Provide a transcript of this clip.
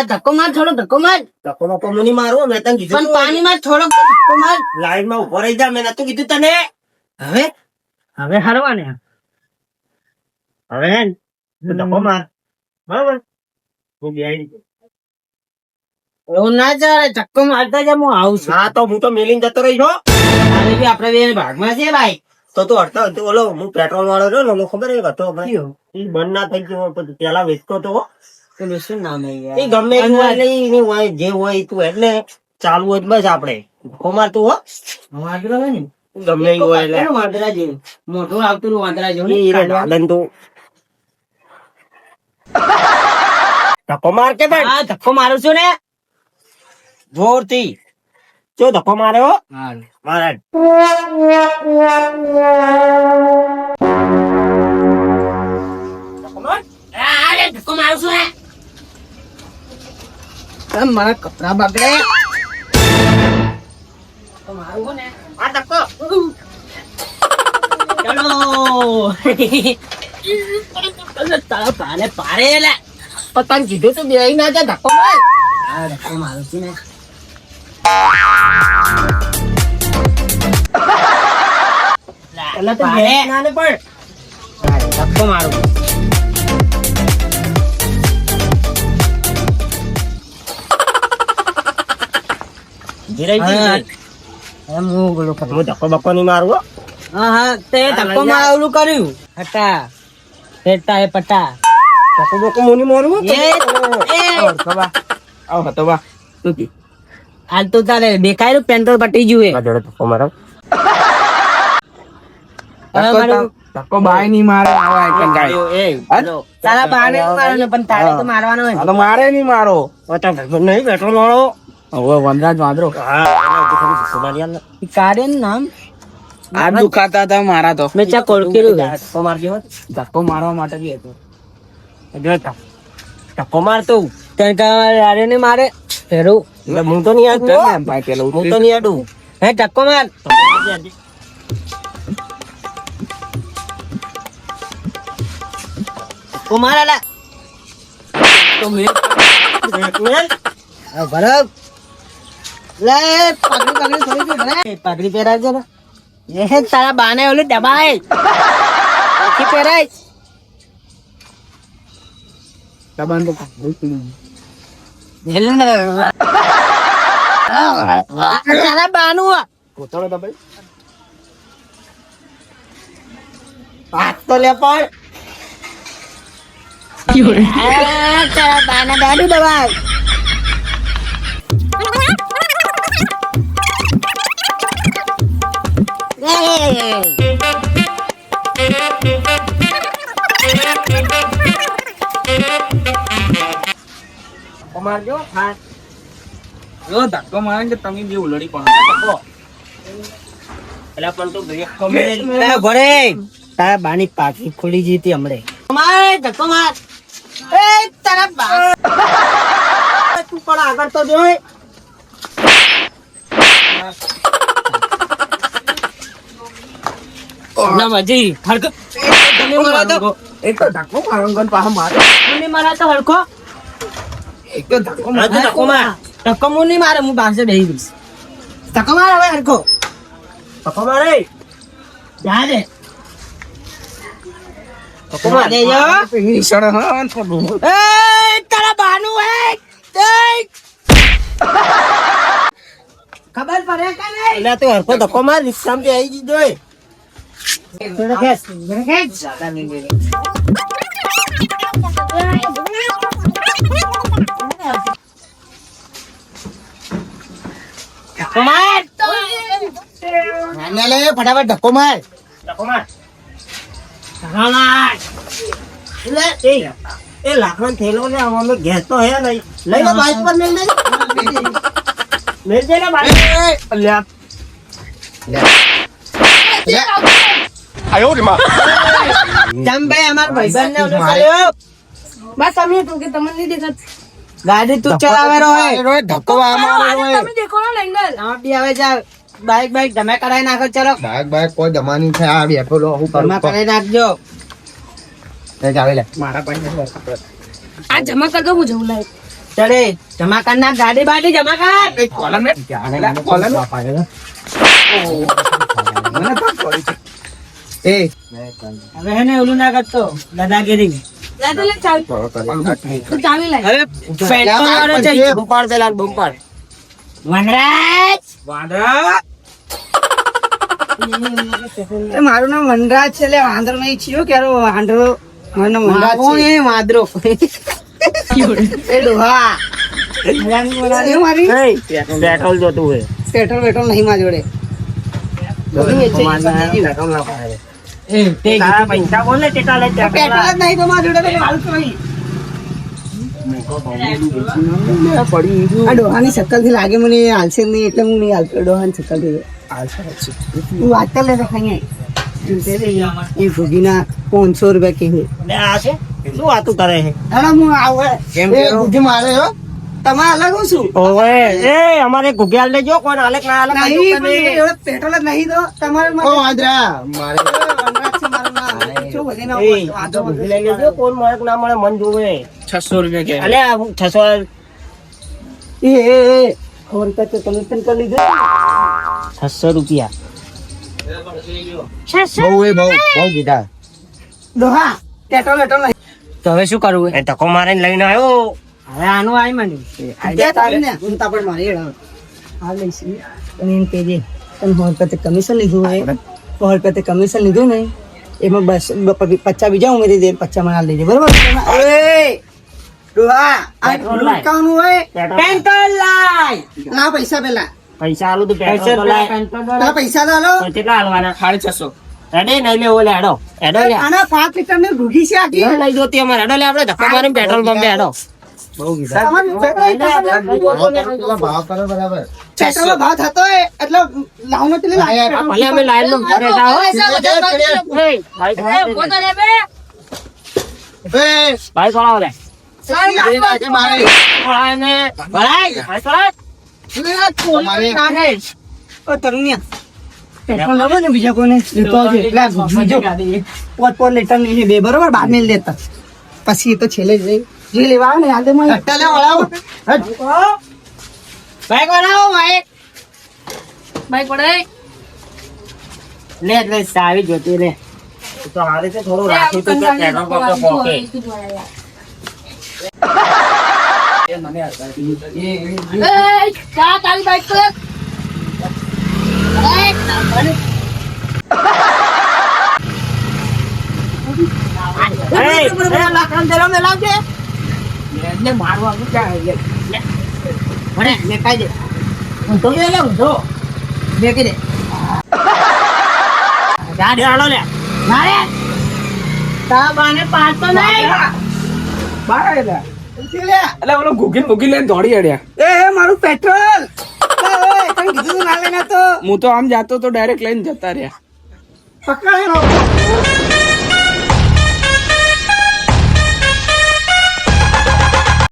ધક્કો માર, થોડો ધક્કો માર. ધક્કો બક્કો નહીં મારવો, મેં તને કીધું પણ તું. પાણીમાં થોડો ધક્કો માર. લાઈનમાં ઉભો રહી જા, મેં નતું કીધું તને. હવે હરવાને હવે તું ધક્કો માર, બરાબર? હું બેહી. એવું ના ચાલે, ધક્કો મારતા જા, હું આવું છું. હા તો હું તો મેલીને જતો રહી છો. મારે બી આપડે બે ભાગમાં છે ભાઈ. તો તું હડતો ઓલો હું પેટ્રોલ વાળો રહ્યો ને, ઓલો ખબર એ હતો આપણે. ઈ બંધ ના થઈ ગયો, પછી પેલા વેચતો તો. પેલું શું નામ હે યાર? એ ગમે એવું હોય એટલે ઈ હોય, જે હોય ઈ તું એટલે ચાલુ હોય તો બસ આપડે ધક્કો મારતું હો. વાંદરો હોય ને, ગમે એવું હોય એટલે પેલું વાંદરા જેવું મોઢું આવતું નું વાંદરા જેવું ને, ઈ રે લાલન તું ધક્કો માર કે ભાઈ. હા ધક્કો મારું છું ને. જોરથી જો ધક્કો માર્યો મારે. ધક્કો મારું છું ને. કેમ મારા કપડા બગડે? ધક્કો મારું છું ને. આ ધક્કો ચલો તારા પાને પારે લે. પતંગ કીધું તું બેહી ના જા, ધક્કો માર. હા ધક્કો મારું છું ને. એટલે તો બેસ ના ને પણ ધક્કો મારું. હું ધક્કો બક્કો નહીં મારું હો. હા તે ધક્કો મારું કર્યું. હટા ફેરતા હે પટા. ધક્કો બક્કો હું નહીં મારું હો. હાલ તો તારે દેખાય પેન્ટોલ પટી ગયું હે. આ જોડે ધક્કો મારો. ધક્કો બાય નહીં મારે તારા બાને મારવાનો પણ તારે તો મારવાનો હોય. તો મારે નહીં મારો નહીં પેટ્રોલ વાળો. હવે વનરાજ વાંદરો હા એના ઉપર થોડું ધક્કો મારી આલ ને. કાર્યનું નામ આ દુખાતા હતા મારા તો મેં ચા કોળકેલું છે. ધક્કો મારજો હો. ધક્કો મારવા માટે બી હતો જો ધક્કો મારતો તને કારે ને મારે ફેરું. એટલે હું તો નહીં આડું હો. ભાઈ પેલો હું તો નહીં આડું. હે ધક્કો માર. ધક્કો માર આલા. તો મેં હા, ભરત. લે પાઘડી થોડી દે ભલે. પાઘડી પહેરાવજો ને. એ તારા બાને ઓલી દબાય. પાછી પહેરાય. દબાણ તો હેલો ને. તારા બાનું આ. પોતાનો દબાઈ હાથ તો લે પણ. તારા બાના દાદુ દબાય. ધક્કો મારજો. હા જો ધક્કો મારે કે તમે બે ઉલડી પણ એટલે પણ તું બ્રેક તો મેલ. ઘરે તારા બાની પાકી ખુલી જીતી હમણે. માર ધક્કો માર. એ તારા બા તું પણ આગળ તો જો. ના મજી હરકો. એક તો ધક્કો મારો પાછા મારે મને મારા તો હરકો. એક તો ધક્કો હા, તું ધક્કો માર. ધક્કો હું નહીં મારે, હું પાસે બેસી દઈશ. ધક્કો માર હવે હરકો. ધક્કો મારે. જા દે. ધક્કો માર. દેજો. ઈશાળે હા થોડું એ તારા બાનું હે. ખબર પડે કે નહીં? એટલે તું હરખો ધક્કો માર. રિક્ષામાંથી આવી જજો એ. થોડો ખેંચ, થોડો ખેંચ. ધક્કો માર. લે ફટાફટ ધક્કો માર ધક્કો માર. ધક્કો માર. એટલે એ લાકડાનો થેલો ને આમ અમે ગેસ તો હે નહીં. લઈ લો બાઈક પર મેલ દે. મેલ દે ને બાઈક. અલ્યા જમ ભાઈ અમાર ભાઈબંધને ઓલો કર્યો. બસ અમે તું કે તમને નહીં દેખાત. ગાડી તું ચલાવેરો હોય. ધક્કો મારો આમ બી હવે જા બાઈક તમે કરાવી નાખો. ચલો બાઈક કોઈ જમાની છે આ બેઠો લો હું ઘરમાં કરાવી નાખજો. આવે લે મારા પાસે આ જમા કર દો હું જવું લાય ચલે જમા કર નાખ, ગાડી બાડી જમા કર. એ કોલમ ને કોલમ મને તો પડી છે. એ હવે હે ને ઓલું ના કરતો દાદાગીરી. લે તો લે ચાવી તું ચાવી લાય હવે પેટ્રોલ વાળો છે. બુમ્પાડ પેલા બુમ્પાડ. વનરાજ વાંદરા મારું નામ વનરાજ છે, એટલે વાંદરો નહીં છીયો ક્યારો વાંદરો. મારું નામ વનરાજ કોણ છે. એ વાંદરો? એ ડોહા એ મારી પેટ્રોલ જોતું હોય. પેટ્રોલ વેટ્રોલ નહીં મારી જોડે. બધું વેચે તારા પૈસા બોલ ને કેટલા લે પેટ્રોલ જ નહીં તો મારી જોડે તો હાલ તો નહીં. આ ડોહાની શક્કલ થી લાગે મને એ હાલશે જ નહીં, એટલે હું નહીં હાલતો ડોહાની શક્કલ થી. હું વાત કરી લેતો ખાઈ એ ભૂગીના 500 રૂપિયા કીધું. લે આ છે શું વાતું કરે છે? અરે હું આવે કેમ એ કરો? ભૂગી મારે હો. તમારે અલગ હું છું ઓવે એ અમારે ઘુગ્યાલ લેજો કોણ આલેક ના આલેક નહીં પણ એ જોડે પેટ્રોલ જ નહીં તો તમારે વનરાજ છે મારું નામ. શું બધી ના એ વાંધો આ ભૂગી લઈ લેજો કોણ મળે કે ના મળે મન જોવે. 600 રૂપિયા કે અલે આ 600 એ ખબર કરતો તમે પણ કરી લીધું. 600 રૂપિયા બહુ કીધા. ડોહા પેટ્રોલ વેટ્રોલ નહીં. તો હવે શું કરવું? એ ધક્કો મારીને લઈને આવ્યો. હવે આનું આઈ મને ત્યાં તારે ને હું તાપડ મારી હેડા. હા લઈશ અને એમ કહેજે તમે 100 રૂપિયા કમિશન લીધું હોય, 100 રૂપિયા કમિશન લીધું ને એમાં બસ 50 બીજા ઉમેરી દે, 50 માં લઈ જાય બરોબર. એ ડોહા આ પેટ્રોલ લાય. લૂંટવાનું હોય પેટ્રોલ લાય. ના પૈસા પેલા પૈસા આલું તો પેટ્રોલ તો લાય. પેલા પૈસા તો હાલો. તો કેટલા આલવાના? 650. હેડે નહીં લે ઓલે હેડો હેડો લે. આના 5 લીટર ની ભૂગી છે આખી. એ લઈ જોતી અમારે હેડો લે આપણે ધક્કો મારીને પેટ્રોલ પંપે હેડો. તમારે પેટ્રોલ નો ભાવ થતો હોય એટલે લાવનો તે લાય. ભલે અમે લાઈન નો ઘરે જાઓ. ભાઈ ચલાવો લે. ભલાય ને ભલાય. ભાઈ ચલાવ. ઓ તરુણિયા પેટ્રોલ લાવો ને બીજા કોઈને લેતો આવજો. એટલે આ બીજો 5 લીટર ની બે બરોબર બાદ મેં લેતા પછી એ તો છેલ્લે જ રહી. જે લેવા આવે ને યાદ માં બાઈક બનાવો બાઈક. બાઈક પડે લે લે સાવી જોતી લે. તો હારે છે થોડું રાખી તો પેટ્રોલ પંપે પોકે. કા તારી બાઈક પર લાકડા દેલો મે લાવજે. લે મારવા ક્યાં લે. મને મે કાઈ દે. તો લે લે ઉધો. બેકી દે ગાડી આલો લે. મારે તા બાને પાડતો નહીં. એટલે ઓલો ઘૂગી લઈને દોડી અડ્યા. એ મારું પેટ્રોલ કીધું તું ના લેના તો હું તો આમ જાતો તો ડાયરેક્ટ લઈને જતા રહ્યા. પકડાયો.